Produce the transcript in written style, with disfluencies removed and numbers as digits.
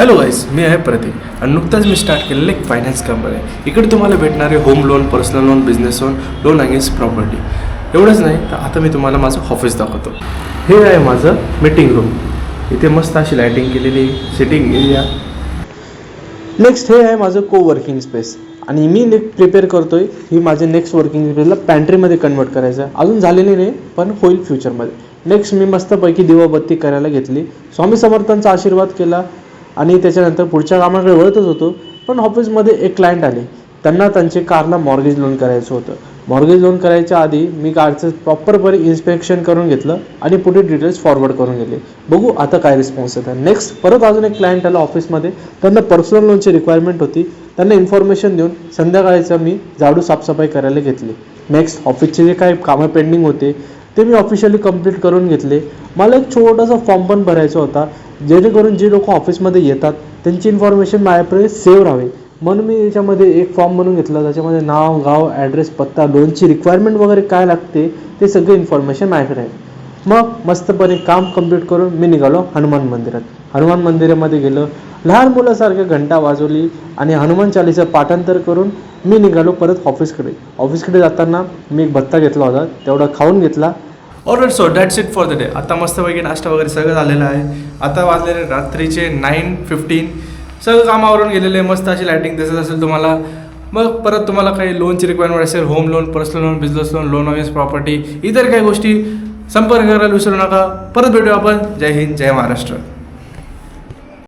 Hello गाईस, मी आहे प्रतीक आणि नुकताच मी स्टार्ट केलेलं एक फायनान्स कंपनी आहे. इकडे तुम्हाला भेटणारे home loan, personal loan, business loan, loan against property. एवढंच नाही तर आता मी तुम्हाला माझं ऑफिस दाखवतो. हे आहे माझं मीटिंग रूम. इथे मस्त अशी लायटिंग केलेली सिटिंग एरिया. नेक्स्ट हे आहे माझं वर्किंग स्पेस आणि मी प्रिपेअर करतोय ही माझे नेक्स्ट वर्किंग स्पेसला पॅन्ट्रीमध्ये कन्वर्ट करायचं आहे. अजून झालेली नाही पण होईल फ्युचरमध्ये. नेक्स्ट मी मस्तपैकी दिवाबत्ती करायला घेतली, स्वामी समर्थांचा आशीर्वाद केला आणि त्याच्यानंतर पुढच्या कामाकडे वळतच होतो. पण ऑफिसमध्ये एक क्लायंट आले, त्यांना त्यांचे कारला मॉर्गेज लोन करायचं होतं. मॉर्गेज लोन करायच्या आधी मी कारचं प्रॉपरपणे इन्स्पेक्शन करून घेतलं आणि पुढे डिटेल्स फॉरवर्ड करून गेले. बघू आता काय रिस्पॉन्स येतात. नेक्स्ट परत अजून एक क्लायंट आला ऑफिसमध्ये, त्यांना पर्सनल लोनची रिक्वायरमेंट होती. त्यांना इन्फॉर्मेशन देऊन संध्याकाळचं मी झाडू साफसफाई करायला घेतली. नेक्स्ट ऑफिसचे जे काही कामं पेंडिंग होते ते मी ऑफिशियली कंप्लीट करून घेतले. मला एक छोटासा फॉर्म पण भरायचा होता, जेणेकरून जे लोक ऑफिसमध्ये येतात त्यांची इन्फॉर्मेशन माझ्याकडे सेव्ह राहावी. म्हणून मी याच्यामध्ये एक फॉर्म बनवून घेतला, त्याच्यामध्ये नाव, गाव, ॲड्रेस, पत्ता, लोनची रिक्वायरमेंट वगैरे काय लागते ते सगळे इन्फॉर्मेशन माझ्याकडे आहे. मग मस्तपणे काम कंप्लीट करून मी निघालो हनुमान मंदिरात. हनुमान मंदिरामध्ये गेलो, लहान मुलासारखं घंटा वाजवली आणि हनुमान चालीचं पाठांतर करून मी निघालो परत ऑफिसकडे जाताना मी एक भत्ता घेतला होता, तेवढा खाऊन घेतला. All right, so that's it for the day. आता मस्तपैकी नाश्ता वगैरे सगळं झालेलं आहे. आता वाजलेले रात्रीचे 9:15. सगळं कामावरून गेलेले. मस्त अशी लायटिंग दिसत असेल तुम्हाला. मग परत तुम्हाला काही लोनची रिक्वायरमेंट असेल, home loan, personal loan, business loan, loan against property, इतर काही गोष्टी, संपर्क करायला विसरू नका. परत भेटूया आपण. जय हिंद, जय महाराष्ट्र.